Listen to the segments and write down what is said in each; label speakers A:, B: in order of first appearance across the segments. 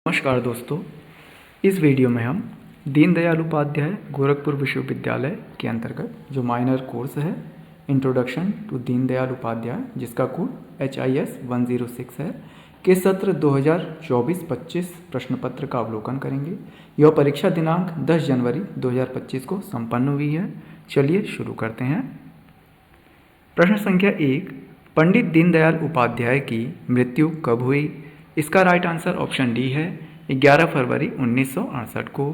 A: नमस्कार दोस्तों, इस वीडियो में हम दीनदयाल उपाध्याय गोरखपुर विश्वविद्यालय के अंतर्गत जो माइनर कोर्स है इंट्रोडक्शन टू दीनदयाल उपाध्याय, जिसका कोड HIS 106 है, के सत्र 2024-25 प्रश्न पत्र का अवलोकन करेंगे। यह परीक्षा दिनांक 10 जनवरी 2025 को संपन्न हुई है। चलिए शुरू करते हैं। प्रश्न संख्या 1, पंडित दीनदयाल उपाध्याय की मृत्यु कब हुई? इसका राइट आंसर ऑप्शन डी है, 11 फरवरी 1968 को।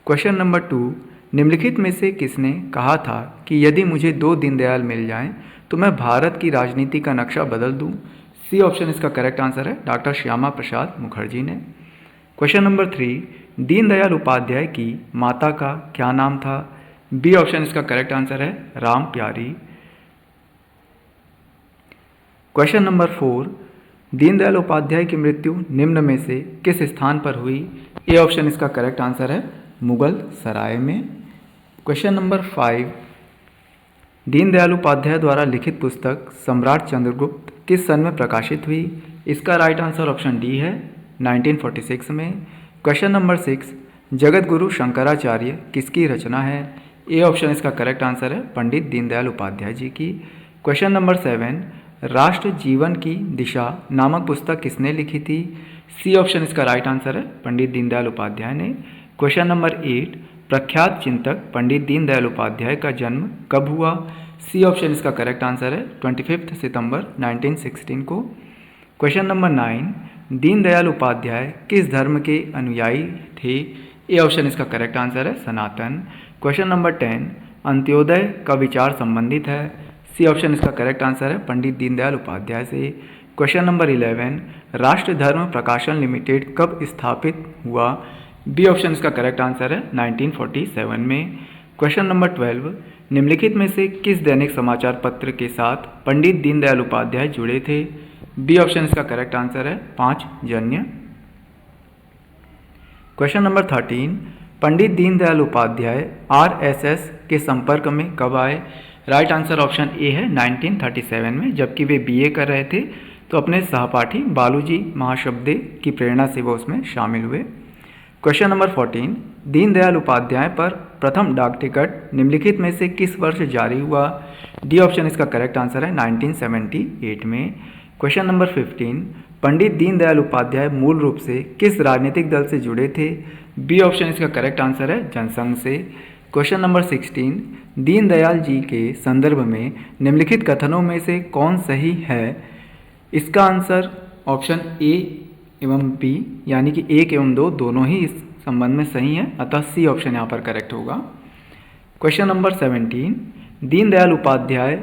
A: क्वेश्चन नंबर 2, निम्नलिखित में से किसने कहा था कि यदि मुझे 2 दीनदयाल मिल जाएं तो मैं भारत की राजनीति का नक्शा बदल दूं? सी ऑप्शन इसका करेक्ट आंसर है, डॉक्टर श्यामा प्रसाद मुखर्जी ने। क्वेश्चन नंबर 3, दीनदयाल उपाध्याय की माता का क्या नाम था? बी ऑप्शन इसका करेक्ट आंसर है, राम प्यारी। क्वेश्चन नंबर 4, दीनदयाल उपाध्याय की मृत्यु निम्न में से किस स्थान पर हुई? ए ऑप्शन इसका करेक्ट आंसर है, मुगल सराय में। क्वेश्चन नंबर 5, दीनदयाल उपाध्याय द्वारा लिखित पुस्तक सम्राट चंद्रगुप्त किस सन में प्रकाशित हुई? इसका राइट आंसर ऑप्शन डी है, 1946 में। क्वेश्चन नंबर 6, जगत गुरु शंकराचार्य किसकी रचना है? ए ऑप्शन इसका करेक्ट आंसर है, पंडित दीनदयाल उपाध्याय जी की। क्वेश्चन नंबर 7, राष्ट्र जीवन की दिशा नामक पुस्तक किसने लिखी थी? सी ऑप्शन इसका राइट आंसर है, पंडित दीनदयाल उपाध्याय ने। क्वेश्चन नंबर 8, प्रख्यात चिंतक पंडित दीनदयाल उपाध्याय का जन्म कब हुआ? सी ऑप्शन इसका करेक्ट आंसर है, 25 सितंबर 1916 को। क्वेश्चन नंबर 9, दीनदयाल उपाध्याय किस धर्म के अनुयायी थे? ए ऑप्शन इसका करेक्ट आंसर है, सनातन। क्वेश्चन नंबर 10, अंत्योदय का विचार संबंधित है? सी ऑप्शन इसका करेक्ट आंसर है, पंडित दीनदयाल उपाध्याय से। क्वेश्चन नंबर 11, राष्ट्र धर्म प्रकाशन लिमिटेड कब स्थापित हुआ? बी ऑप्शन इसका करेक्ट आंसर है, 1947 में। क्वेश्चन नंबर 12, निम्नलिखित में से किस दैनिक समाचार पत्र के साथ पंडित दीनदयाल उपाध्याय जुड़े थे? बी ऑप्शन इसका करेक्ट आंसर है, Panchajanya. Question number 13, Pandit Deendayal Upadhyay RSS के संपर्क में कब आए? राइट आंसर ऑप्शन ए है, 1937 में, जबकि वे BA कर रहे थे तो अपने सहपाठी बालूजी महाशब्दे की प्रेरणा से वो उसमें शामिल हुए। क्वेश्चन नंबर 14, दीनदयाल उपाध्याय पर प्रथम डाक टिकट निम्नलिखित में से किस वर्ष जारी हुआ? डी ऑप्शन इसका करेक्ट आंसर है, 1978 में। क्वेश्चन नंबर 15, पंडित दीनदयाल उपाध्याय मूल रूप से किस राजनीतिक दल से जुड़े थे? बी ऑप्शन इसका करेक्ट आंसर है, जनसंघ से। क्वेश्चन नंबर 16, दीनदयाल जी के संदर्भ में निम्नलिखित कथनों में से कौन सही है? इसका आंसर ऑप्शन ए एवं बी, यानी कि 1 एवं 2 दोनों ही इस संबंध में सही हैं, अतः सी ऑप्शन यहाँ पर करेक्ट होगा। क्वेश्चन नंबर 17, दीनदयाल उपाध्याय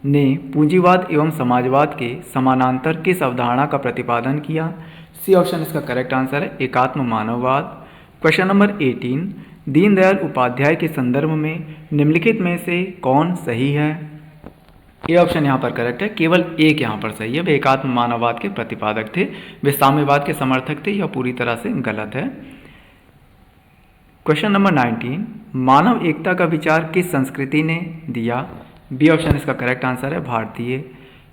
A: ने पूंजीवाद एवं समाजवाद के समानांतर किस अवधारणा का प्रतिपादन किया? सी ऑप्शन इसका करेक्ट आंसर है, एकात्म मानववाद। क्वेश्चन नंबर 18, दीनदयाल उपाध्याय के संदर्भ में निम्नलिखित में से कौन सही है? ए ऑप्शन यहाँ पर करेक्ट है, केवल एक यहाँ पर सही है, वे एकात्म मानववाद के प्रतिपादक थे, वे साम्यवाद के समर्थक थे, यह पूरी तरह से गलत है। क्वेश्चन नंबर 19, मानव एकता का विचार किस संस्कृति ने दिया? बी ऑप्शन इसका करेक्ट आंसर है, भारतीय।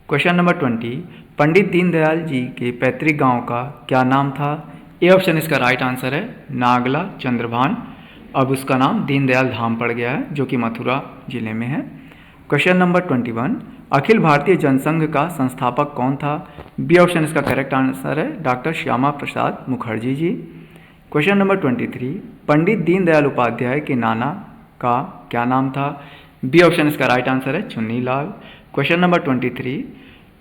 A: क्वेश्चन नंबर 20, पंडित दीनदयाल जी के पैतृक गांव का क्या नाम था? ए ऑप्शन इसका राइट आंसर है, नागला चंद्रभान। अब उसका नाम दीनदयाल धाम पड़ गया है, जो कि मथुरा जिले में है। क्वेश्चन नंबर 21, अखिल भारतीय जनसंघ का संस्थापक कौन था? बी ऑप्शन इसका करेक्ट आंसर है, doctor Shyama Prasad Mukherjee ji. Question number 23, Pandit Deendayal Upadhyay के नाना का क्या नाम था? बी ऑप्शन इसका राइट आंसर है, चुन्नीलाल। क्वेश्चन नंबर 23,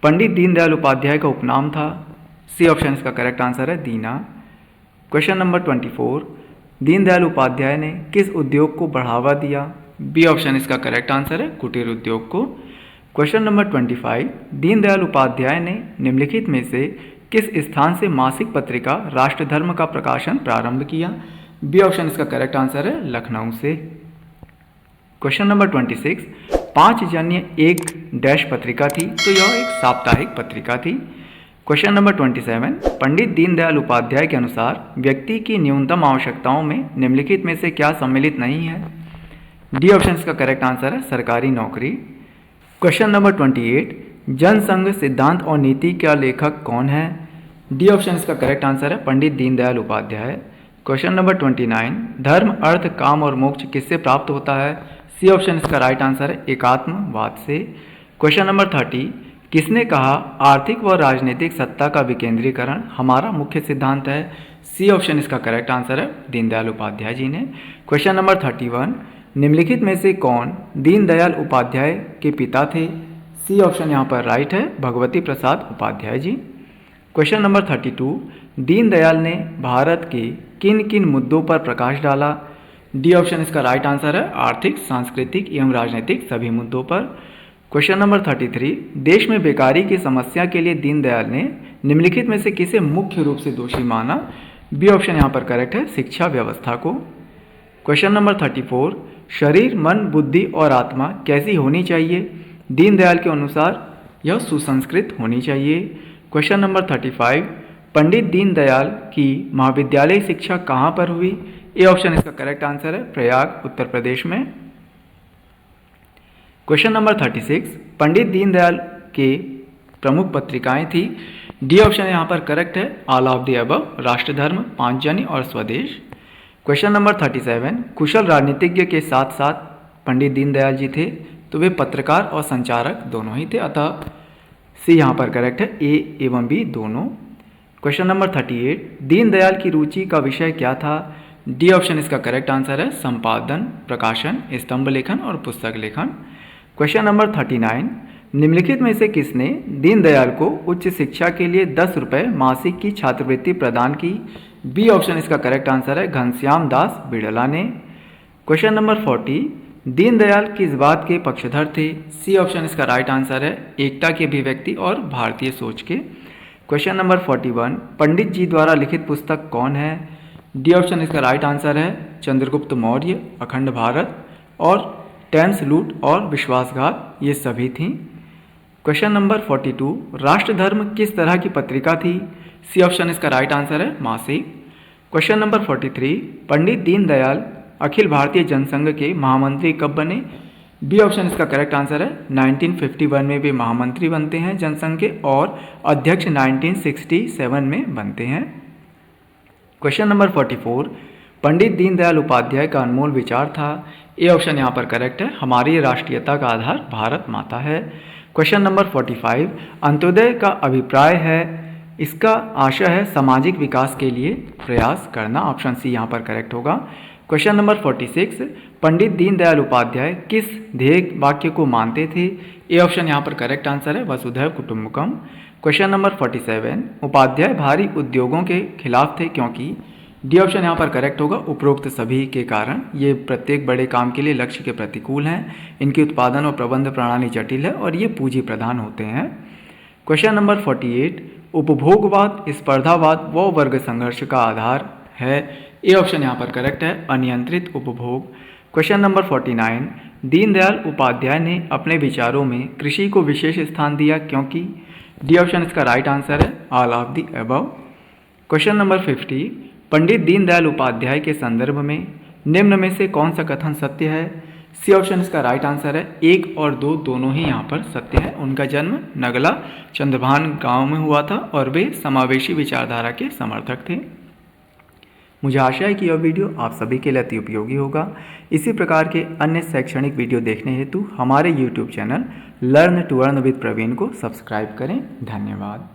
A: पंडित दीनदयाल उपाध्याय का उपनाम था? सी ऑप्शन इसका करेक्ट आंसर है, दीना। क्वेश्चन नंबर 24, दीनदयाल उपाध्याय ने किस उद्योग को बढ़ावा दिया? बी ऑप्शन इसका करेक्ट आंसर है, कुटीर उद्योग को। क्वेश्चन नंबर 25, दीनदयाल उपाध्याय ने निम्नलिखित में से किस स्थान से मासिक पत्रिका राष्ट्रधर्म का प्रकाशन प्रारंभ किया? बी ऑप्शन इसका करेक्ट आंसर है, लखनऊ से। क्वेश्चन नंबर 26, पांचजन्य एक डैश पत्रिका थी, तो यह एक साप्ताहिक पत्रिका थी। क्वेश्चन नंबर 27, पंडित दीनदयाल उपाध्याय के अनुसार व्यक्ति की न्यूनतम आवश्यकताओं में निम्नलिखित में से क्या सम्मिलित नहीं है? डी ऑप्शन इसका करेक्ट आंसर है, सरकारी नौकरी। क्वेश्चन नंबर 28, जनसंघ सिद्धांत और नीति का लेखक कौन है? डी ऑप्शन इसका करेक्ट आंसर है पंडित दीनदयाल उपाध्याय। क्वेश्चन नंबर 29, धर्म अर्थ काम और मोक्ष किससे प्राप्त होता है? सी ऑप्शन इसका राइट आंसर है एकात्मवाद से। क्वेश्चन नंबर 30, किसने कहा आर्थिक व राजनीतिक सत्ता का विकेंद्रीकरण हमारा मुख्य सिद्धांत है? सी ऑप्शन इसका करेक्ट आंसर है दीनदयाल उपाध्याय जी ने। क्वेश्चन नंबर 31, निम्नलिखित में से कौन दीनदयाल उपाध्याय के पिता थे? सी ऑप्शन यहाँ पर राइट है भगवती प्रसाद उपाध्याय जी। क्वेश्चन नंबर 32, दीनदयाल ने भारत के किन किन मुद्दों पर प्रकाश डाला? डी ऑप्शन इसका राइट आंसर है आर्थिक, सांस्कृतिक एवं राजनीतिक सभी मुद्दों पर। क्वेश्चन नंबर 33, देश में बेकारी की समस्या के लिए दीनदयाल ने निम्नलिखित में से किसे मुख्य रूप से दोषी माना? बी ऑप्शन यहाँ पर करेक्ट है शिक्षा व्यवस्था को। क्वेश्चन नंबर 34, शरीर, मन, बुद्धि और आत्मा कैसी होनी चाहिए? दीनदयाल के अनुसार यह सुसंस्कृत होनी चाहिए। क्वेश्चन नंबर 35, पंडित दीनदयाल की महाविद्यालय शिक्षा कहाँ पर हुई? ए ऑप्शन इसका करेक्ट आंसर है प्रयाग, उत्तर प्रदेश में। क्वेश्चन नंबर 36, पंडित दीनदयाल के प्रमुख पत्रिकाएं थी? डी ऑप्शन यहाँ पर करेक्ट है ऑल ऑफ द अबव, राष्ट्रधर्म, पांचजन्य और स्वदेश। क्वेश्चन नंबर 37, कुशल राजनीतिज्ञ के साथ साथ पंडित दीनदयाल जी थे तो वे पत्रकार और संचारक दोनों ही थे, अतः सी यहाँ पर करेक्ट है ए एवं बी दोनों। क्वेश्चन नंबर 38, दीनदयाल की रुचि का विषय क्या था? डी ऑप्शन इसका करेक्ट आंसर है संपादन, प्रकाशन, स्तंभ लेखन और पुस्तक लेखन। क्वेश्चन नंबर 39, निम्नलिखित में से किसने दीनदयाल को उच्च शिक्षा के लिए 10 रुपये मासिक की छात्रवृत्ति प्रदान की? बी ऑप्शन इसका करेक्ट आंसर है घनश्याम दास बिड़ला ने। क्वेश्चन नंबर 40, दीनदयाल किस बात के पक्षधर थे? सी ऑप्शन इसका राइट आंसर है एकता की अभिव्यक्ति और भारतीय सोच के। क्वेश्चन नंबर 41, पंडित जी द्वारा लिखित पुस्तक कौन है? डी ऑप्शन इसका राइट आंसर है चंद्रगुप्त मौर्य, अखंड भारत और टेम्स लूट और विश्वासघात, ये सभी थीं। क्वेश्चन नंबर 42, राष्ट्रधर्म किस तरह की पत्रिका थी? सी ऑप्शन इसका राइट आंसर है मासिक। क्वेश्चन नंबर 43, पंडित दीनदयाल अखिल भारतीय जनसंघ के महामंत्री कब बने? बी ऑप्शन इसका करेक्ट आंसर है 1951 में वे महामंत्री बनते हैं जनसंघ के और अध्यक्ष 1967 में बनते हैं। क्वेश्चन नंबर 44, पंडित दीनदयाल उपाध्याय का अनमोल विचार था? ए ऑप्शन यहाँ पर करेक्ट है हमारी राष्ट्रीयता का आधार भारत माता है। क्वेश्चन नंबर 45, अंत्योदय का अभिप्राय है, इसका आशय है सामाजिक विकास के लिए प्रयास करना, ऑप्शन सी यहाँ पर करेक्ट होगा। क्वेश्चन नंबर 46, पंडित दीनदयाल उपाध्याय किस ध्येय वाक्य को मानते थे? ए ऑप्शन यहाँ पर करेक्ट आंसर है वसुधैव कुटुंबकम। क्वेश्चन नंबर 47, उपाध्याय भारी उद्योगों के खिलाफ थे क्योंकि? डी ऑप्शन यहाँ पर करेक्ट होगा उपरोक्त सभी के कारण, ये प्रत्येक बड़े काम के लिए लक्ष्य के प्रतिकूल हैं, इनकी उत्पादन और प्रबंध प्रणाली जटिल है और ये पूंजी प्रधान होते हैं। क्वेश्चन नंबर 48, उपभोगवाद स्पर्धावाद व वर्ग संघर्ष का आधार है? ए ऑप्शन यहाँ पर करेक्ट है अनियंत्रित उपभोग। क्वेश्चन नंबर 49, दीनदयाल उपाध्याय ने अपने विचारों में कृषि को विशेष स्थान दिया क्योंकि? डी ऑप्शन इसका राइट आंसर है all of the above. Question number 50, Pandit Deendayal Upadhyay के संदर्भ में निम्न में से कौन सा कथन सत्य है? सी ऑप्शन इसका राइट आंसर है 1 और 2 दोनों ही यहाँ पर सत्य है। उनका जन्म नगला चंद्रभान गांव में हुआ था और वे समावेशी विचारधारा के समर्थक थे। मुझे आशा है कि यह वीडियो आप सभी के लिए अति उपयोगी होगा। इसी प्रकार के अन्य शैक्षणिक वीडियो देखने हेतु हमारे YouTube चैनल learn to earn with Praveen को सब्सक्राइब करें। धन्यवाद।